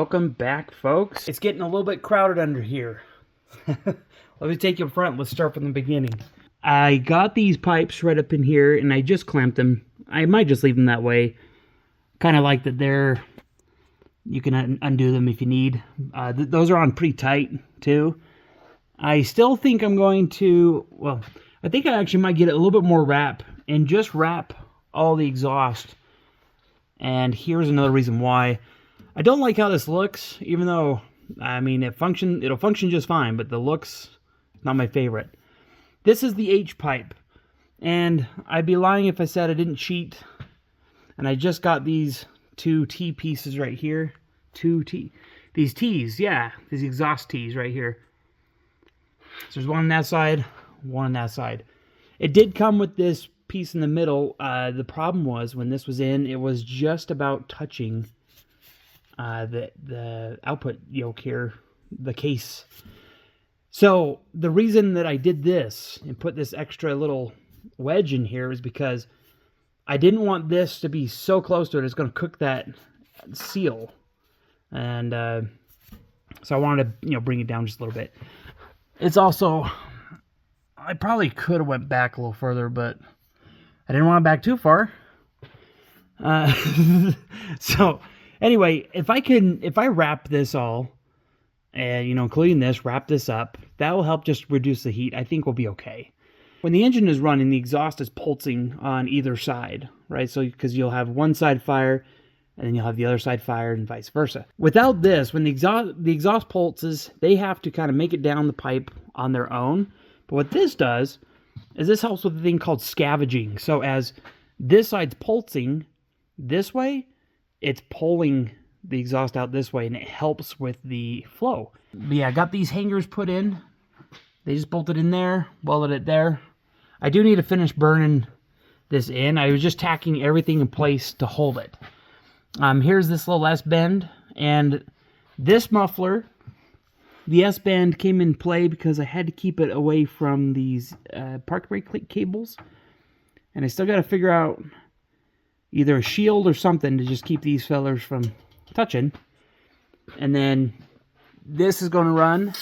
welcome back, folks. It's getting a little bit crowded under here. Let me take you up front. Let's start from the beginning. I got these pipes right up in here, and I just clamped them. I might just leave them that way. Kind of like that they're... You can undo them if you need. Those are on pretty tight, too. I still think I'm going to... Well, I think I actually might get a little bit more wrap, and just wrap all the exhaust. And here's another reason why. I don't like how this looks, even though, I mean, it'll function just fine, but the looks, not my favorite. This is the H pipe, and I'd be lying if I said I didn't cheat. And I just got these two T pieces right here. These T's, yeah, these exhaust T's right here. So there's one on that side, one on that side. It did come with this piece in the middle. The problem was when this was in, it was just about touching the output yoke here, the case. So the reason that I did this and put this extra little wedge in here is because I didn't want this to be so close to it. It's going to cook that seal. And so I wanted to, bring it down just a little bit. It's also, I probably could have went back a little further, but I didn't want it back too far. So anyway, if I wrap this all, and including this, wrap this up, that will help just reduce the heat. I think we'll be okay. When the engine is running, the exhaust is pulsing on either side, right? So because you'll have one side fire, and then you'll have the other side fire, and vice versa. Without this, when the exhaust pulses, they have to kind of make it down the pipe on their own. But what this does is this helps with a thing called scavenging. So as this side's pulsing this way, it's pulling the exhaust out this way, and it helps with the flow. But yeah, I got these hangers put in. They just bolted in there, welded it there. I do need to finish burning this in. I was just tacking everything in place to hold it. Here's this little S-bend, and this muffler, the S-bend came in play because I had to keep it away from these park brake cables. And I still got to figure out either a shield or something to just keep these fellers from touching. And then this is going to run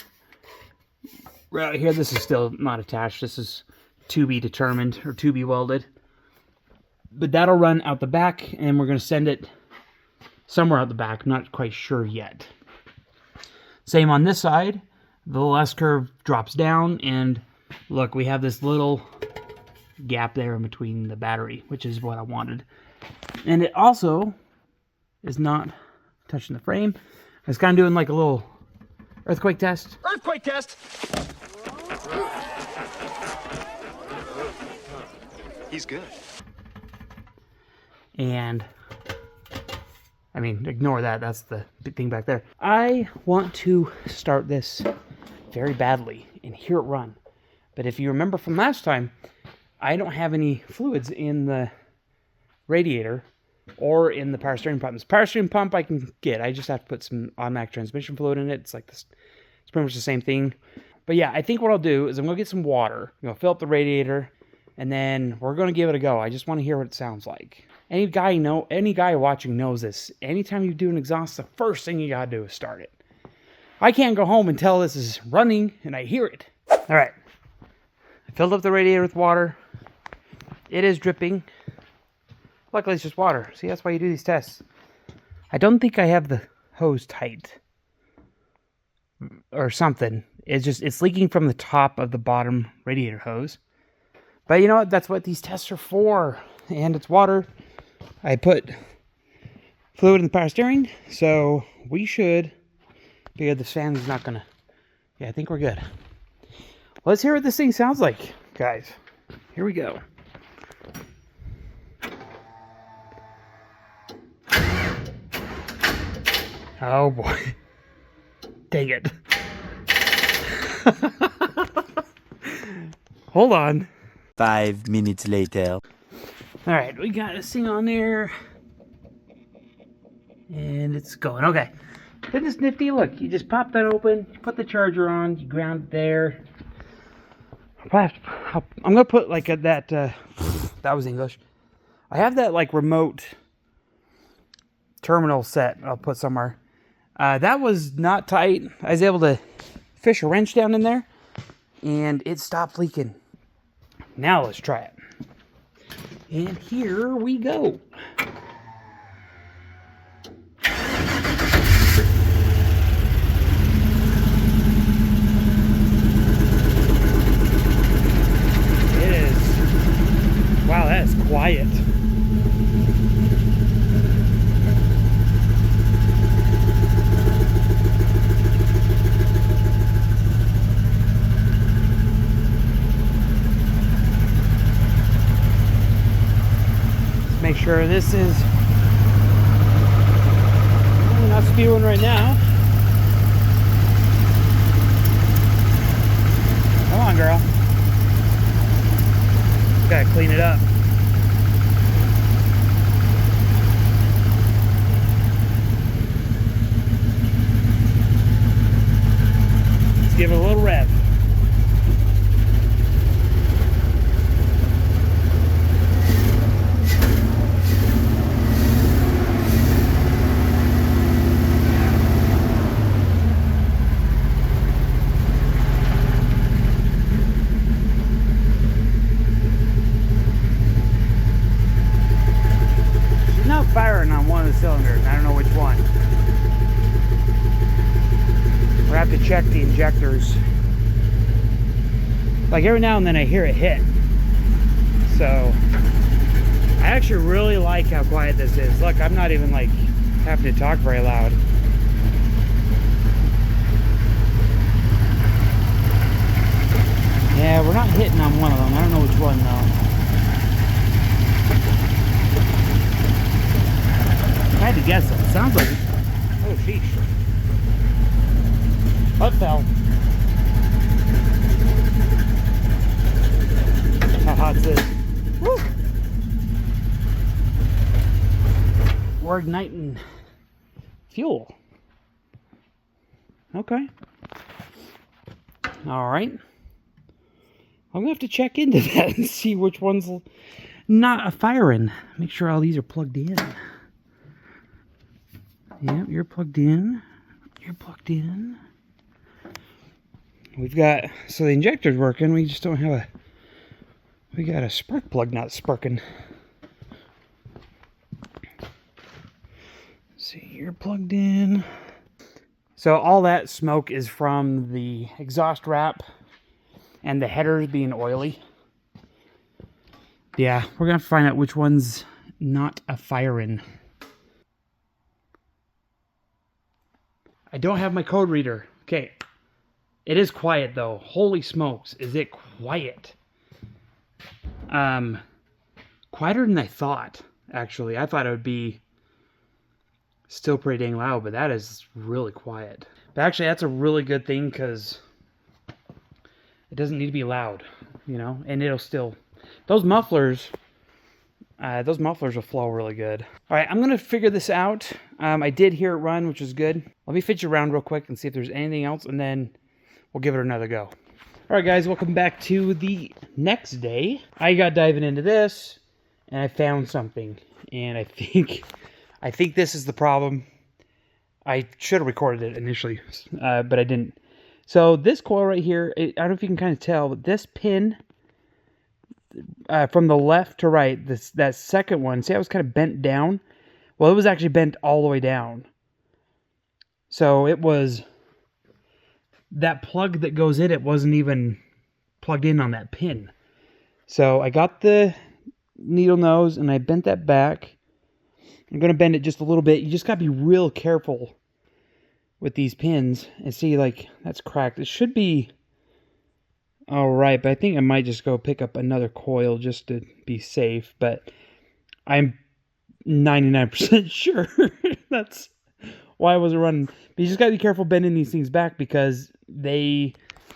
right here. This is still not attached. This is to be determined, or to be welded. But that'll run out the back, and we're going to send it somewhere out the back. I'm not quite sure yet. Same on this side. The little S-curve drops down, and look, we have this little gap there in between the battery, which is what I wanted. And it also is not touching the frame. I was kind of doing like a little earthquake test. Earthquake test! He's good. And I mean, ignore that. That's the big thing back there. I want to start this very badly and hear it run. But if you remember from last time, I don't have any fluids in the radiator or in the power steering pump. This power steering pump I can get. I just have to put some automatic transmission fluid in it. It's like this. It's pretty much the same thing. But yeah, I think what I'll do is I'm going to get some water. I'm going to fill up the radiator, and then we're going to give it a go. I just want to hear what it sounds like. Any guy watching knows this. Anytime you do an exhaust, the first thing you got to do is start it. I can't go home until this is running and I hear it. All right. I filled up the radiator with water. It is dripping. Luckily, it's just water. See, that's why you do these tests. I don't think I have the hose tight or something. It's leaking from the top of the bottom radiator hose. But you know what? That's what these tests are for. And it's water. I put fluid in the power steering, so we should be good. This fan is not gonna... Yeah, I think we're good. Let's hear what this thing sounds like, guys. Here we go. Oh boy. Dang it. Hold on. 5 minutes later. Alright, we got this thing on there. And it's going. Okay. Isn't this nifty? Look, you just pop that open, you put the charger on, you ground it there. I'm going to put like that was English. I have that like remote terminal set I'll put somewhere. That was not tight. I was able to fish a wrench down in there, and it stopped leaking. Now let's try it. And here we go. It is. Wow, that is quiet. Make sure this is not spewing right now. Come on, girl. Gotta clean it up. Let's give it a little rev. Firing on one of the cylinders. I don't know which one. We'll have to check the injectors. Like every now and then I hear it hit. So I actually really like how quiet this is. Look, I'm not even like having to talk very loud. Yeah, we're not hitting on one of them. I don't know which one though. I had to guess it. Sounds like... Oh, sheesh. What fell? How hot's this? Woo! We're igniting fuel. Okay. Alright. I'm going to have to check into that and see which one's not a firing. Make sure all these are plugged in. Yep, you're plugged in. You're plugged in. We've got, so the injector's working, we just don't have a, we got a spark plug not sparking. Let's see, you're plugged in. So all that smoke is from the exhaust wrap and the headers being oily. Yeah, we're gonna find out which one's not a firing. I don't have my code reader. Okay. It is quiet though. Holy smokes, is it quiet? Quieter than I thought, actually. I thought it would be still pretty dang loud, but that is really quiet. But actually that's a really good thing because it doesn't need to be loud, you know, and it'll still, those mufflers will flow really good. All right, I'm gonna figure this out. I did hear it run, which is good. Let me fit you around real quick and see if there's anything else, and then we'll give it another go. All right, guys, welcome back to the next day. I got diving into this, and I found something, and I think this is the problem. I should have recorded it initially, but I didn't. So this coil right here, I don't know if you can kind of tell, but this pin from the left to right, that second one, see how it was kind of bent down? Well, it was actually bent all the way down. So it was, that plug that goes in it wasn't even plugged in on that pin. So I got the needle nose and I bent that back. I'm going to bend it just a little bit. You just got to be real careful with these pins. And see, like, that's cracked. It should be alright, but I think I might just go pick up another coil just to be safe. But I'm 99% sure that's why I wasn't running. But you just got to be careful bending these things back because they're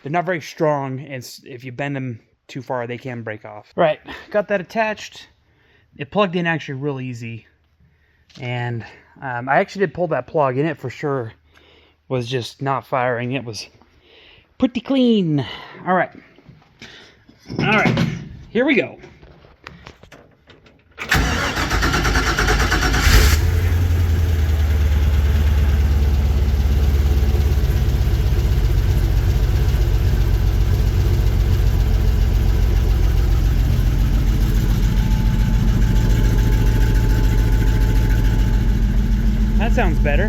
not very strong. And if you bend them too far, they can break off. Right, got that attached. It plugged in actually real easy. And I actually did pull that plug, and it for sure was just not firing. It was pretty clean. All right, here we go. sounds better.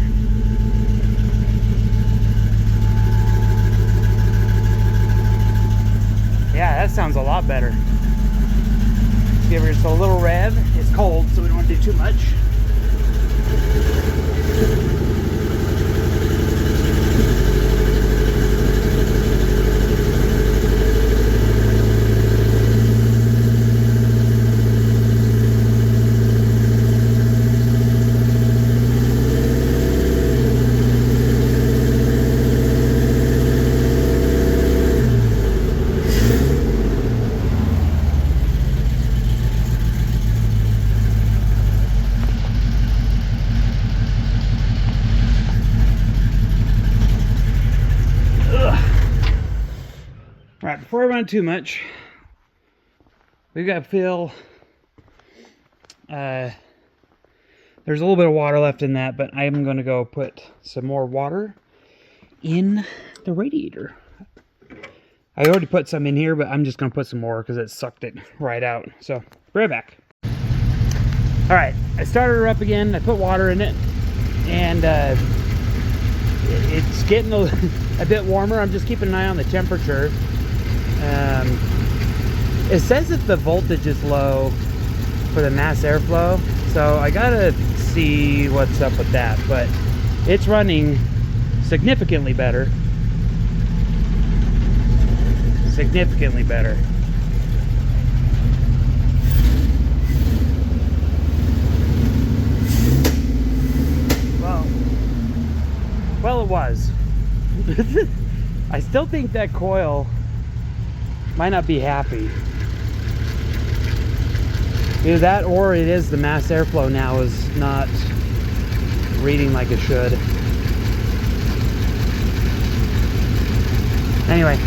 Yeah, that sounds a lot better. Let's give her just a little rev. It's cold, so we don't want to do too much. Alright, before I run too much, we've got to fill, there's a little bit of water left in that, but I'm going to go put some more water in the radiator. I already put some in here, but I'm just going to put some more because it sucked it right out. So, be right back. Alright, I started her up again, I put water in it, and it's getting a bit warmer. I'm just keeping an eye on the temperature. It says that the voltage is low for the mass airflow, so I gotta see what's up with that, but it's running significantly better. Significantly better. Well, it was. I still think that coil might not be happy. Either that or it is the mass airflow now is not reading like it should. Anyway,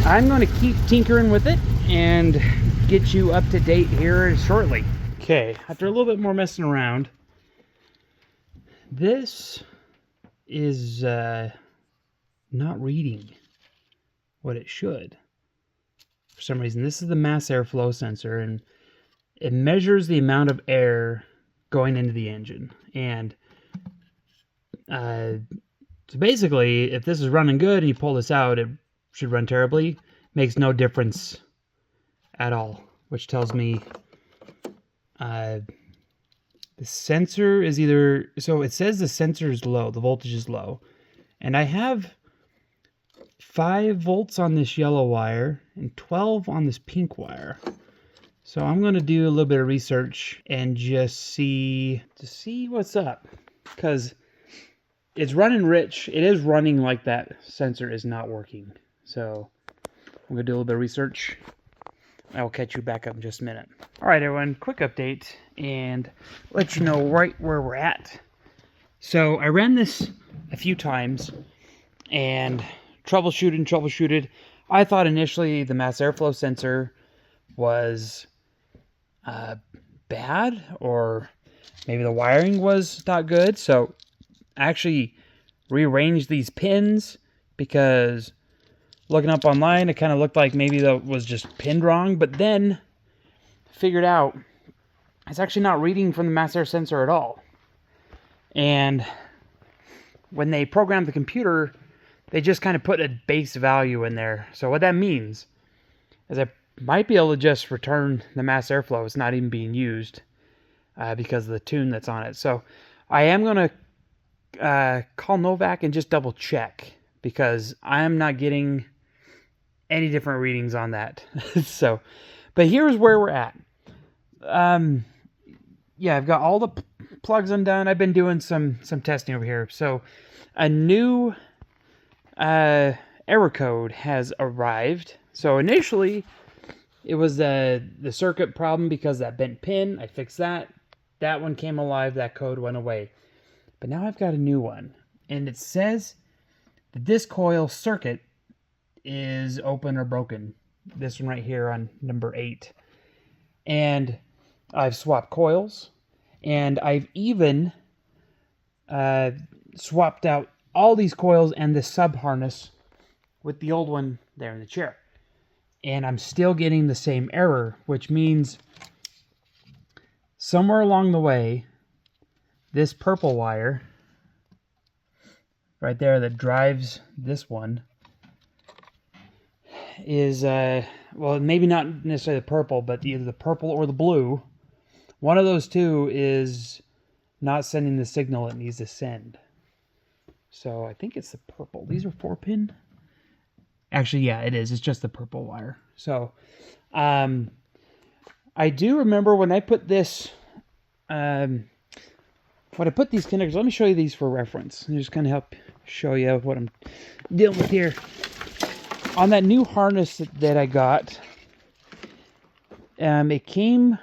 I'm going to keep tinkering with it and get you up to date here shortly. Okay, after a little bit more messing around, this is not reading what it should. For some reason, this is the mass airflow sensor, and it measures the amount of air going into the engine. And so basically, if this is running good and you pull this out, it should run terribly. Makes no difference at all, which tells me the sensor is either, so it says the sensor is low, the voltage is low, and I have 5 volts on this yellow wire and 12 on this pink wire. So I'm going to do a little bit of research and just see what's up, because it's running rich. It is running like that sensor is not working. So I'm going to do a little bit of research. I will catch you back up in just a minute. All right, everyone, quick update and let you know right where we're at. So I ran this a few times and troubleshooted. I thought initially the mass airflow sensor was bad, or maybe the wiring was not good. So I actually rearranged these pins, because looking up online, it kind of looked like maybe that was just pinned wrong, but then figured out it's actually not reading from the mass air sensor at all. And when they programmed the computer, they just kind of put a base value in there. So what that means is I might be able to just return the mass airflow. It's not even being used because of the tune that's on it. So I am going to call Novak and just double check, because I'm not getting any different readings on that. So, but here's where we're at. Yeah, I've got all the plugs undone. I've been doing some testing over here. So a new error code has arrived. So initially it was the circuit problem because that bent pin. I fixed that. That one came alive. That code went away. But now I've got a new one, and it says that this coil circuit is open or broken. This one right here on number 8. And I've swapped coils, and I've even swapped out all these coils and the sub harness with the old one there in the chair. And I'm still getting the same error, which means somewhere along the way, this purple wire right there that drives this one is, well, maybe not necessarily the purple, but either the purple or the blue. One of those two is not sending the signal it needs to send. So I think it's the purple. These are 4-pin. Actually, yeah, it is. It's just the purple wire. So I do remember when I put this, when I put these connectors, let me show you these for reference. Just kind of help show you what I'm dealing with here. On that new harness that I got, it came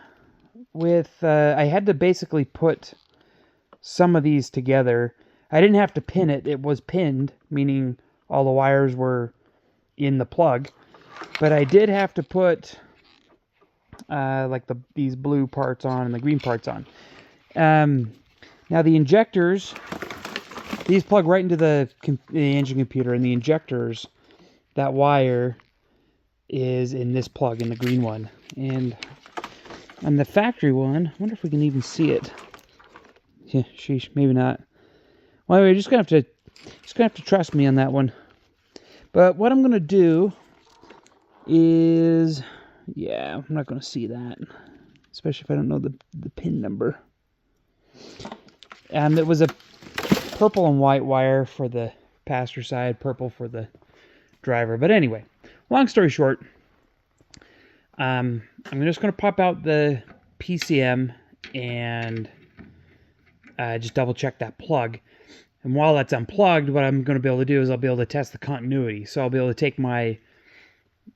with, I had to basically put some of these together. I didn't have to pin it. It was pinned, meaning all the wires were in the plug. But I did have to put like these blue parts on and the green parts on. Now the injectors, these plug right into the engine computer, and the injectors, that wire is in this plug, in the green one. And on the factory one, I wonder if we can even see it. Yeah, sheesh, maybe not. Well, anyway, just gonna have to trust me on that one. But what I'm gonna do is, yeah, I'm not gonna see that, especially if I don't know the pin number. It was a purple and white wire for the passenger side, purple for the driver. But anyway, long story short, I'm just going to pop out the PCM and just double check that plug. And while that's unplugged, what I'm going to be able to do is I'll be able to test the continuity. So I'll be able to take my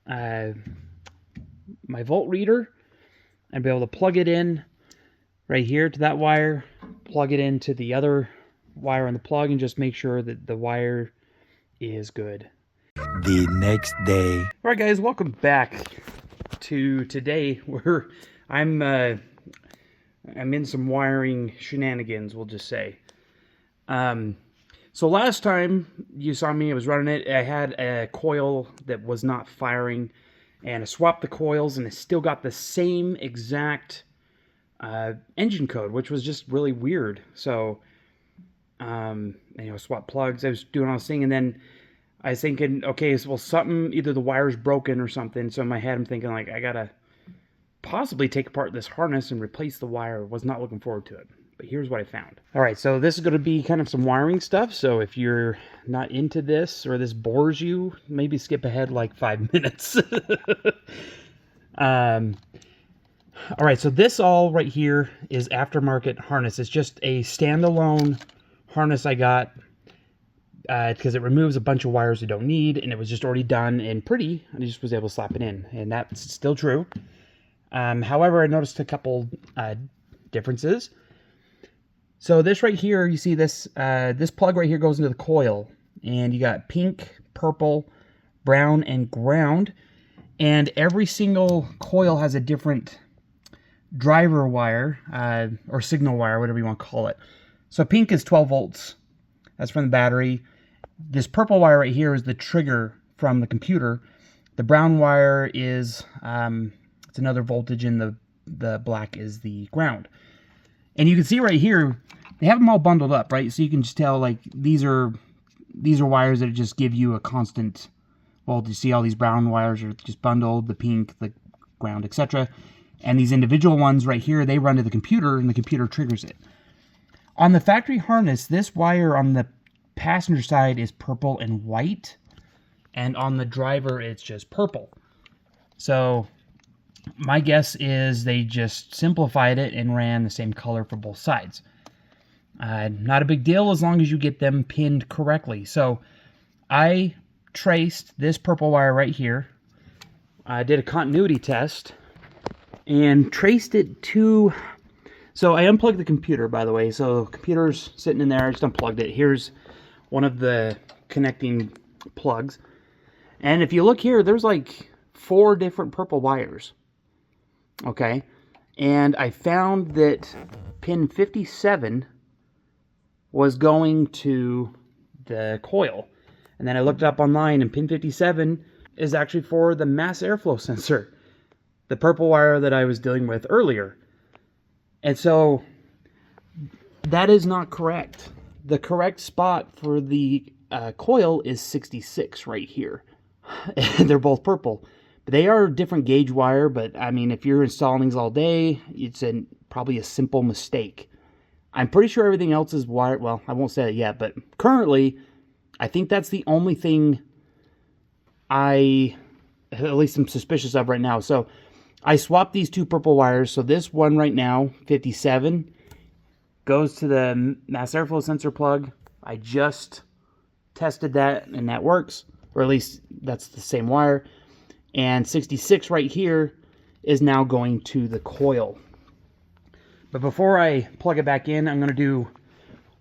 my volt reader and be able to plug it in right here to that wire, plug it into the other wire on the plug, and just make sure that the wire is good. The next day. All right, guys, welcome back to today, where I'm in some wiring shenanigans, we'll just say. So last time you saw me, I was running it. I had a coil that was not firing, and I swapped the coils, and it still got the same exact engine code, which was just really weird. So, swap plugs. I was doing all this thing, and then I was thinking, okay, so, well, something, either the wire's broken or something. So in my head, I'm thinking, like, I gotta possibly take apart this harness and replace the wire. Was not looking forward to it. But here's what I found. All right, so this is going to be kind of some wiring stuff. So if you're not into this, or this bores you, maybe skip ahead like 5 minutes. All right, so this all right here is aftermarket harness. It's just a standalone harness I got because it removes a bunch of wires you don't need, and it was just already done and pretty. I just was able to slap it in, and that's still true. However, I noticed a couple differences. So this right here, you see this this plug right here goes into the coil, and you got pink, purple, brown, and ground, and every single coil has a different driver wire or signal wire, whatever you want to call it. So pink is 12 volts. That's from the battery. This purple wire right here is the trigger from the computer. The brown wire is it's another voltage, and the black is the ground. And you can see right here, they have them all bundled up, right? So you can just tell, like, these are wires that just give you a constant voltage. You see all these brown wires are just bundled, the pink, the ground, etc. And these individual ones right here, they run to the computer, and the computer triggers it. On the factory harness, this wire on the passenger side is purple and white, and on the driver, it's just purple. So my guess is they just simplified it and ran the same color for both sides. Not a big deal as long as you get them pinned correctly. So I traced this purple wire right here. I did a continuity test and traced it to... So I unplugged the computer, by the way. So the computer's sitting in there. I just unplugged it. Here's one of the connecting plugs. And if you look here, there's like 4 different purple wires. Okay. And I found that pin 57 was going to the coil. And then I looked up online, and pin 57 is actually for the mass airflow sensor, the purple wire that I was dealing with earlier. And so that is not correct. the correct spot for the coil is 66 right here. They're both purple. But they are different gauge wire, but I mean, if you're installing these all day, it's probably a simple mistake. I'm pretty sure everything else is wired. Well, I won't say it yet, but currently, I think that's the only thing at least I'm suspicious of right now. So I swapped these two purple wires. So this one right now, 57, goes to the mass airflow sensor plug. I just tested that and that works, or at least that's the same wire. And 66 right here is now going to the coil. But before I plug it back in, I'm going to do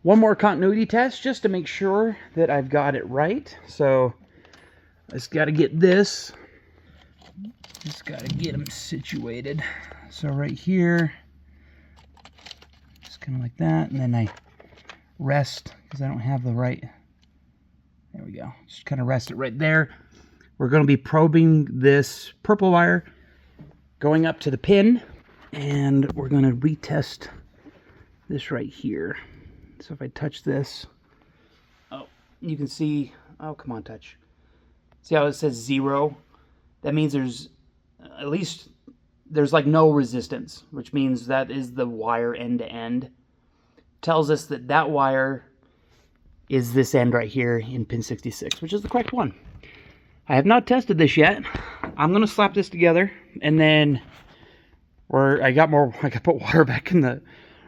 one more continuity test just to make sure that I've got it right. So I just got to get this. Just got to get them situated. So right here, just kind of like that. And then I rest because I don't have the right. There we go. Just kind of rest it right there. We're going to be probing this purple wire going up to the pin. And we're going to retest this right here. So if I touch this, oh, you can see, oh, come on, touch. See how it says 0? That means there's like no resistance, which means that is the wire end to end. Tells us that that wire is this end right here in pin 66, which is the correct one. I have not tested this yet. I'm going to slap this together, and then I got put water back in the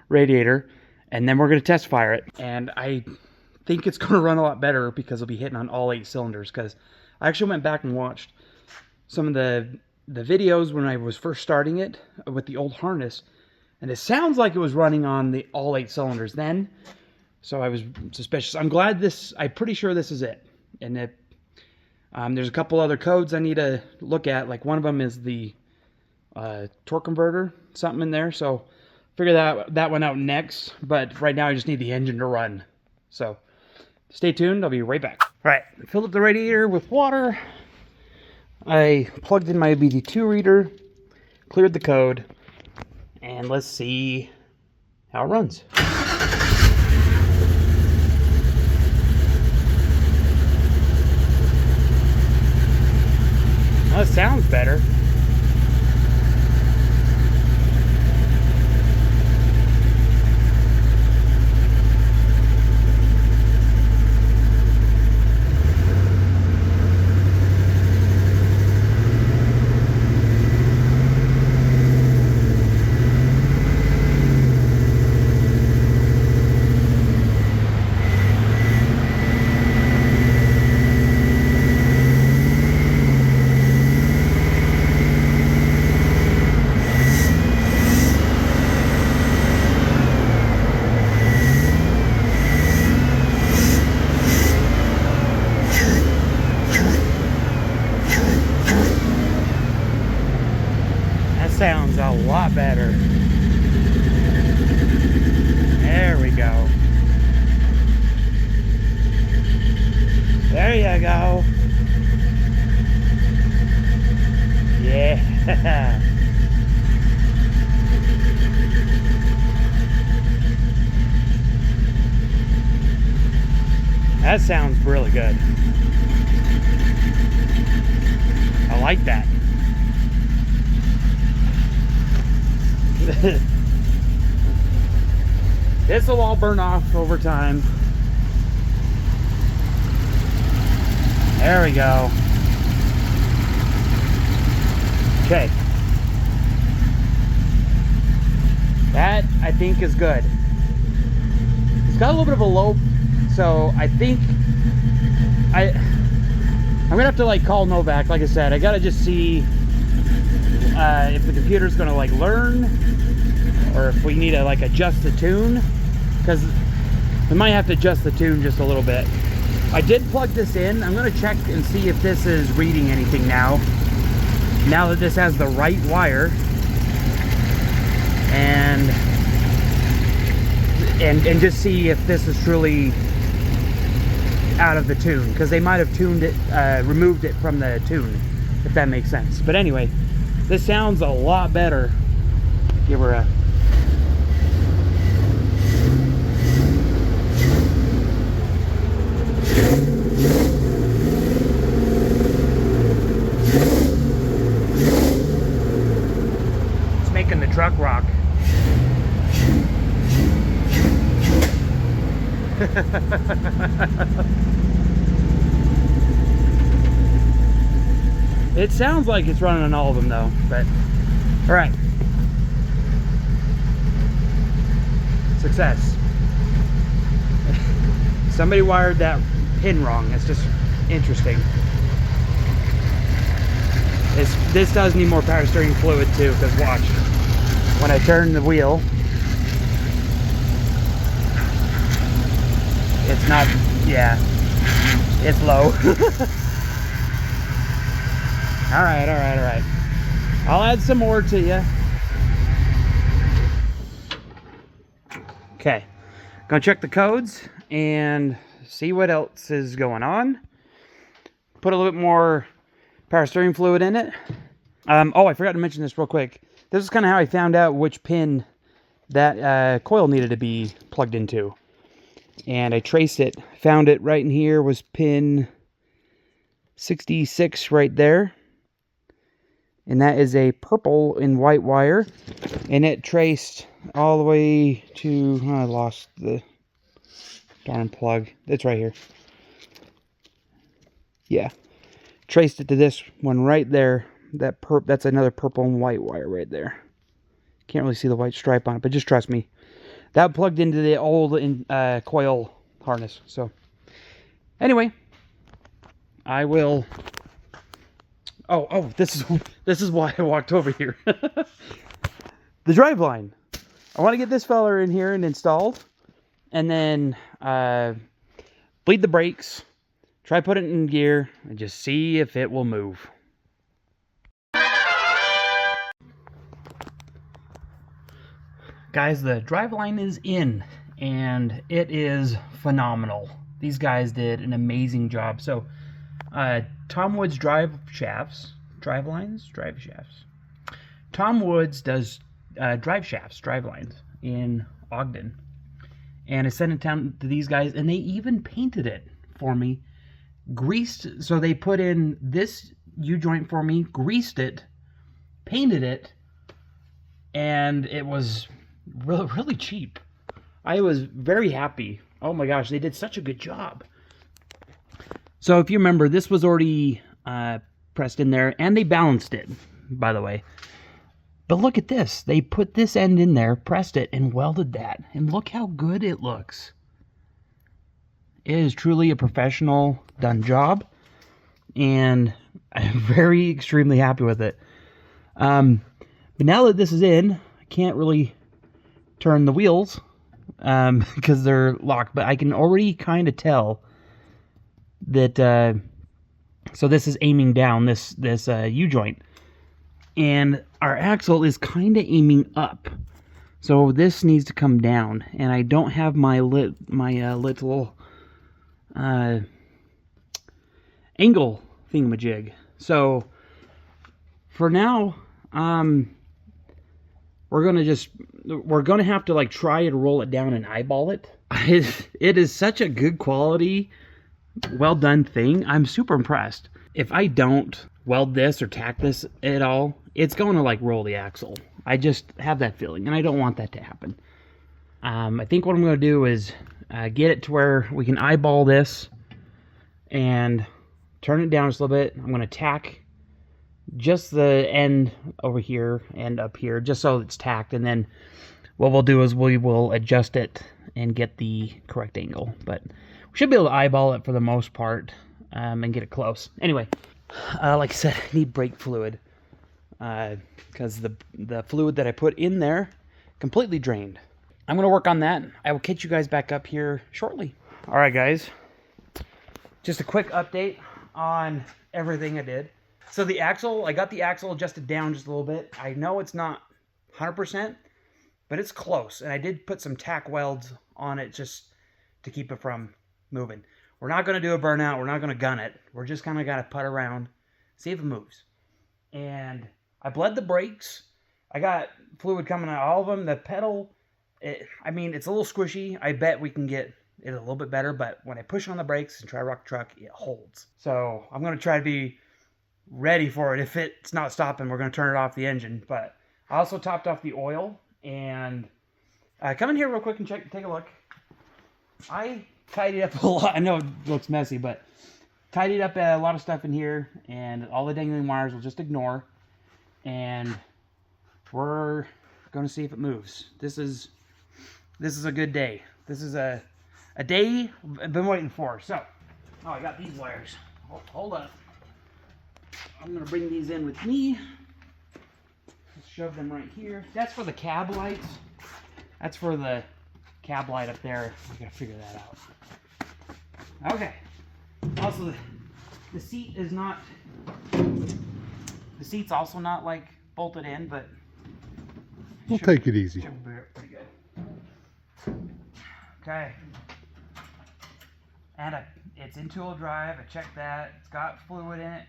radiator, and then we're going to test fire it. And I think it's going to run a lot better because it'll be hitting on all 8 cylinders. Because I actually went back and watched some of the videos when I was first starting it with the old harness, and it sounds like it was running on all 8 cylinders then. So I was suspicious. I'm pretty sure this is it. And there's a couple other codes I need to look at. Like one of them is the torque converter, something in there. So figure that one out next. But right now I just need the engine to run. So stay tuned. I'll be right back. All right, filled up the radiator with water. I plugged in my BD2 reader, cleared the code, and let's see how it runs. Well, it sounds better. Sounds a lot better. There we go. There you go. Yeah. That sounds really good. I like that. This will all burn off over time. There we go. Okay. That, I think, is good. It's got a little bit of a low, so I think I'm gonna have to like call Novak. Like I said, I gotta just see if the computer's gonna like learn, or if we need to like adjust the tune, because we might have to adjust the tune just a little bit. I did plug this in. I'm gonna check and see if this is reading anything now that this has the right wire, and just see if this is truly out of the tune, because they might have tuned it, removed it from the tune, if that makes sense. But anyway, this sounds a lot better. Give her a... truck rock. It sounds like it's running on all of them though, but all right. Success. Somebody wired that pin wrong. It's just interesting. This does need more power steering fluid too, because watch, when I turn the wheel, it's not, yeah, it's low. All right. I'll add some more to you. Okay, gonna check the codes and see what else is going on. Put a little bit more power steering fluid in it. Oh, I forgot to mention this real quick. This is kind of how I found out which pin that coil needed to be plugged into. And I traced it. Found it right in here was pin 66 right there. And that is a purple and white wire. And it traced all the way to... Oh, I lost the darn plug. It's right here. Yeah. Traced it to this one right there. That's another purple and white wire right there. Can't really see the white stripe on it, but just trust me. That plugged into the old coil harness. So, anyway, I will... Oh, this is why I walked over here. The drive line. I want to get this feller in here and installed, and then bleed the brakes, try put it in gear, and just see if it will move. Guys, the drive line is in, and it is phenomenal. These guys did an amazing job. So, Tom Woods drive shafts. Tom Woods does drive shafts, drive lines in Ogden. And I sent it down to these guys, and they even painted it for me. Greased, so they put in this U-joint for me, greased it, painted it, and it was really cheap. I was very happy. Oh my gosh, they did such a good job. So if you remember, this was already pressed in there, and they balanced it, by the way. But look at this. They put this end in there, pressed it, and welded that. And look how good it looks. It is truly a professional done job, and I'm extremely happy with it. But now that this is in, I can't really turn the wheels because they're locked, but I can already kind of tell that so this is aiming down this U-joint, and our axle is kind of aiming up, so this needs to come down, and I don't have my little angle thingamajig. So for now, we're gonna have to like try to roll it down and eyeball it. It is such a good quality, well done thing. I'm super impressed. If I don't weld this or tack this at all, it's going to like roll the axle. I just have that feeling, and I don't want that to happen. I think what I'm going to do is get it to where we can eyeball this and turn it down just a little bit. I'm going to tack just the end over here and up here just so it's tacked, and then what we'll do is we will adjust it and get the correct angle. But we should be able to eyeball it for the most part and get it close. Anyway, like I said, I need brake fluid because the fluid that I put in there completely drained. I'm going to work on that. I will catch you guys back up here shortly. All right, guys. Just a quick update on everything I did. So the axle, I got the axle adjusted down just a little bit. I know it's not 100%, but it's close. And I did put some tack welds on it just to keep it from moving. We're not going to do a burnout. We're not going to gun it. We're just kind of got to putt around, see if it moves. And I bled the brakes. I got fluid coming out of all of them. The pedal, I mean, it's a little squishy. I bet we can get it a little bit better, but when I push on the brakes and try to rock the truck, it holds. So I'm going to try to be ready for it. If it's not stopping, we're going to turn it off the engine, but I also topped off the oil, and come in here real quick and take a look. I tidied up a lot. I know it looks messy, but tidied up a lot of stuff in here, and all the dangling wires we'll just ignore, and we're going to see if it moves. This is a good day. This is a day I've been waiting for. So, oh, I got these wires. Hold up. I'm going to bring these in with me. Let's shove them right here. That's for the cab lights. That's for the cab light up there. I got to figure that out. Okay. Also, the seat is not... The seat's also not, like, bolted in, but... We'll take it easy. Should be pretty good. Okay. And it's in two-wheel drive. I checked that. It's got fluid in it.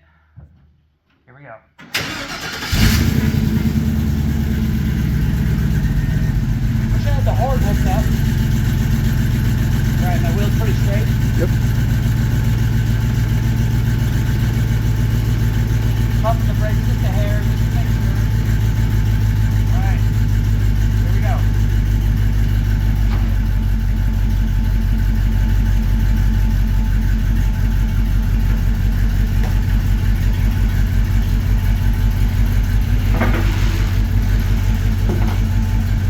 Here we go. Wish I had the horn hooked up. Alright, my wheel's pretty straight. Yep. Pumping the brakes just a hair, just to make sure. Alright. Here we go.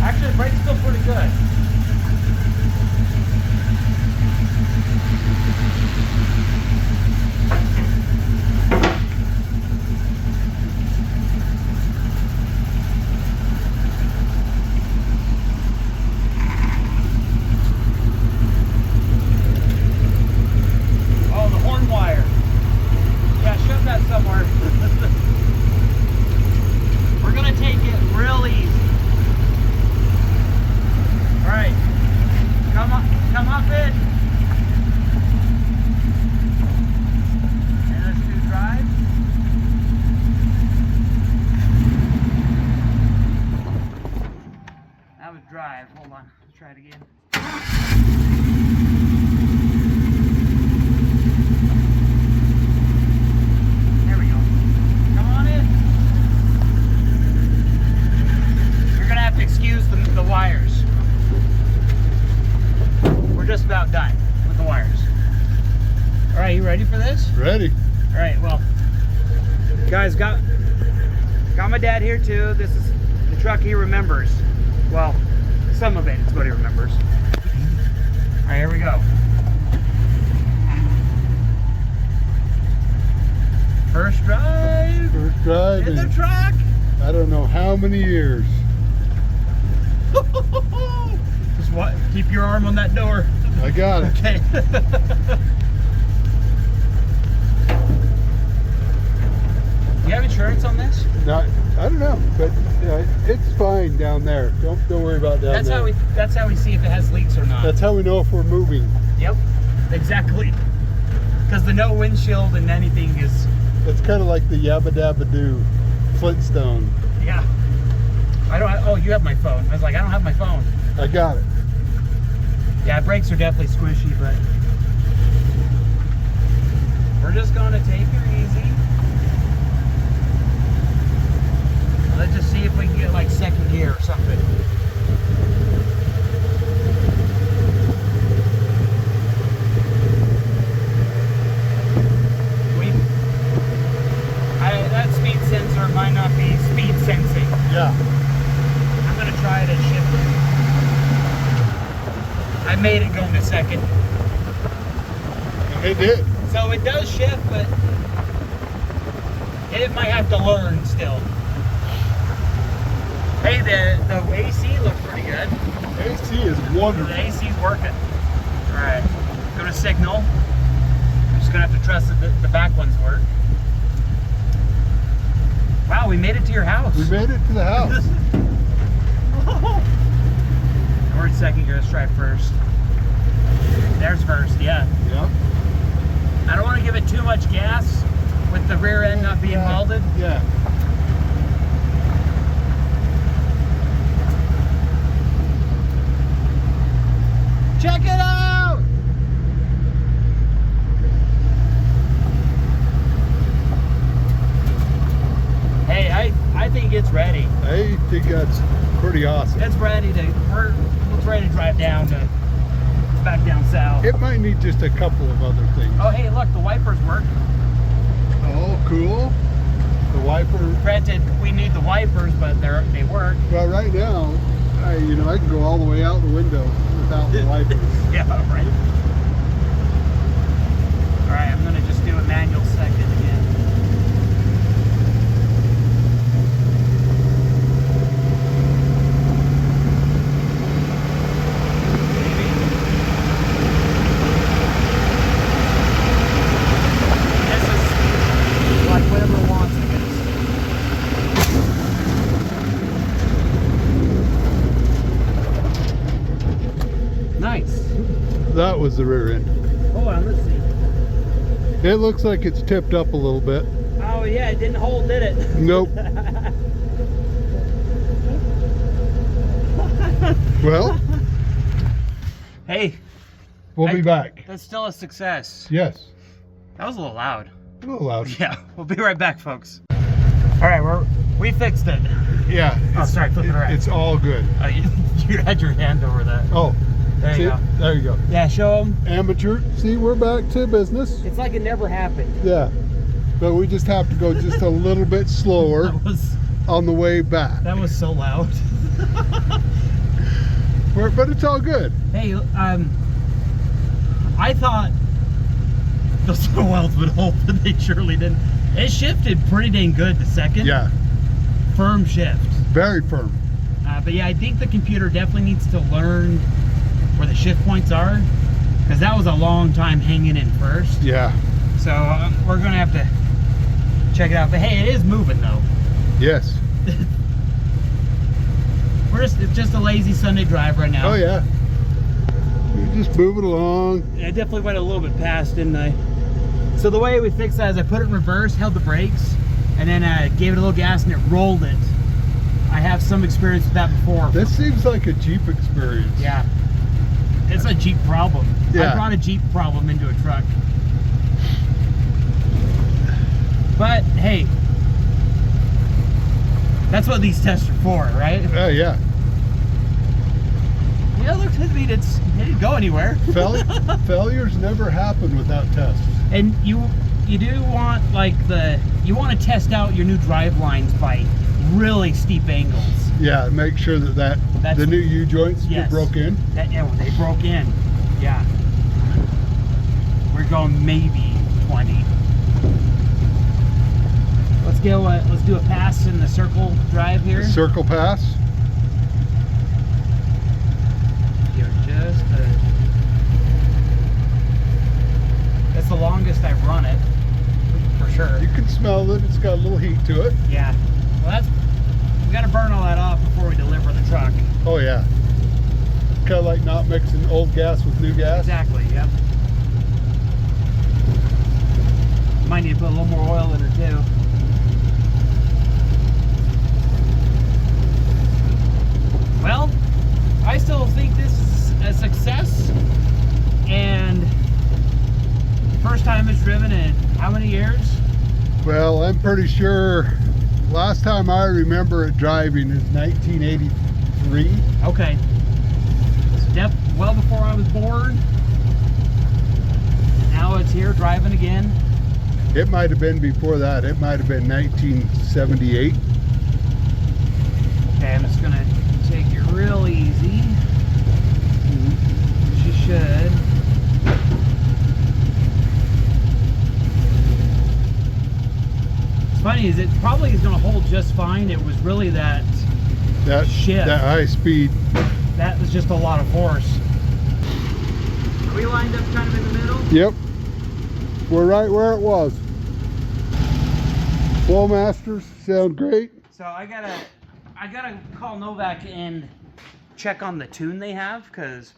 Actually, the brakes feel pretty good. Oh, the horn wire. Yeah, shove that somewhere. We're gonna take it real easy. Alright, come up in. And let's do drive. That was drive. Hold on, let's try it again. There we go. Come on in. You're gonna have to excuse the wires. We're just about done with the wires. All right, you ready for this? Ready. All right, well, guys, got my dad here too. This is the truck he remembers. Well, some of it is what he remembers. All right, here we go. First drive. First drive In the in truck. I don't know how many years. Just what? Keep your arm on that door. I got it. Okay. You have insurance on this? Now, I don't know, but it's fine down there. Don't worry about down That's there. that's how we see if it has leaks or not. That's how we know if we're moving. Yep, exactly. Because the no windshield and anything is... It's kind of like the Yabba Dabba Doo Flintstone. Yeah. Oh, you have my phone. I was like, I don't have my phone. I got it. Yeah, brakes are definitely squishy, but we're just going to take her easy. Let's just see if we can get like second gear or something. That speed sensor might not be speed sensing. Yeah. I'm going to try it at shift. I made it go into second. It did. So it does shift, but it might have to learn still. Hey, the AC looks pretty good. AC is wonderful. The AC's working. Alright, go to signal. I'm just going to have to trust that the back ones work. Wow, we made it to your house. We made it to the house. We're in second gear. Let's try first. There's first, yeah. Yep. I don't want to give it too much gas with the rear end not being welded. Yeah. Check it out! Hey, I think it's it's ready. I think that's pretty awesome. It's ready to. It's ready to drive down to back down south. It might need just a couple of other things. Oh, hey, look, the wipers work. Oh, cool. The wiper. Granted, we need the wipers, but they work. Well, right now, I can go all the way out the window without the wipers. Yeah, right. All right, I'm gonna just do a manual second again. This is like whatever it wants, I guess. Nice. That was the rear end. Hold on, let's see. It looks like it's tipped up a little bit. Oh yeah, it didn't hold, did it? Nope. Well, Hey, we'll be back. that's still a success. Yes. That was a little loud. A little loud. Yeah, we'll be right back, folks. All right, we fixed it. Yeah. Oh, sorry, flip it around. It's all good. Oh, you had your hand over that. Oh, There see? you go. There you go. Yeah, show them. Amateur. See, we're back to business. It's like it never happened. Yeah. But we just have to go just a little bit slower on the way back. That was so loud. But it's all good. Hey, I thought those oils would hold, but they surely didn't. It shifted pretty dang good the second. Yeah. Firm shift. Very firm. But yeah, I think the computer definitely needs to learn where the shift points are, because that was a long time hanging in first. Yeah. So we're gonna have to check it out. But hey, it is moving though. Yes. It's just a lazy Sunday drive right now. Oh yeah. You're just moving along. I definitely went a little bit past, didn't I? So the way we fixed that is I put it in reverse, held the brakes, and then gave it a little gas and it rolled it. I have some experience with that before. This seems like a Jeep experience. Yeah. It's a Jeep problem. Yeah. I brought a Jeep problem into a truck. But hey, that's what these tests are for, right? Oh yeah. Yeah, look, it didn't go anywhere. Failures never happen without tests. And you do want you want to test out your new drive lines by really steep angles. Yeah, make sure that the new U-joints Yes. broke in. Yeah, they broke in. Yeah. We're going maybe 20. Let's do a pass in the circle drive here. Circle pass. Give it just that's the longest I've run it, for sure. You can smell it. It's got a little heat to it. Yeah. Well, we got to burn all that off before we deliver the truck. Oh yeah. Kind of like not mixing old gas with new gas. Exactly. Yep. Might need to put a little more oil in it too. Well, I still think this is a success, and first time it's driven in how many years? Well, I'm pretty sure last time I remember it driving is 1983. Okay. It's well before I was born. Now it's here driving again. It might have been before that. It might have been 1978. Okay, I'm just gonna take it real easy. She should. What's funny is it probably is gonna hold just fine. It was really that shift. That high speed. That was just a lot of force. Are we lined up kind of in the middle? Yep. We're right where it was. Flowmasters sound great. So I gotta call Novak and check on the tune they have, because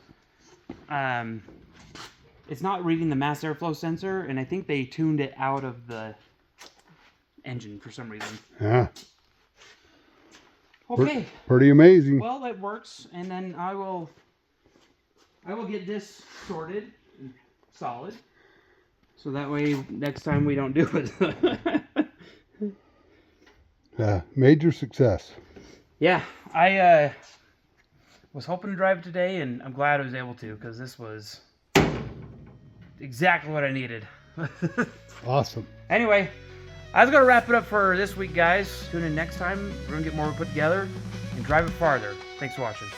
it's not reading the mass airflow sensor, and I think they tuned it out of the engine for some reason. Yeah. Okay. Pretty amazing. Well, that works, and then I will get this sorted and solid, so that way next time we don't do it. Major success. Yeah, I was hoping to drive today, and I'm glad I was able to, because this was exactly what I needed. Awesome. Anyway, I was going to wrap it up for this week, guys. Tune in next time. We're going to get more put together and drive it farther. Thanks for watching.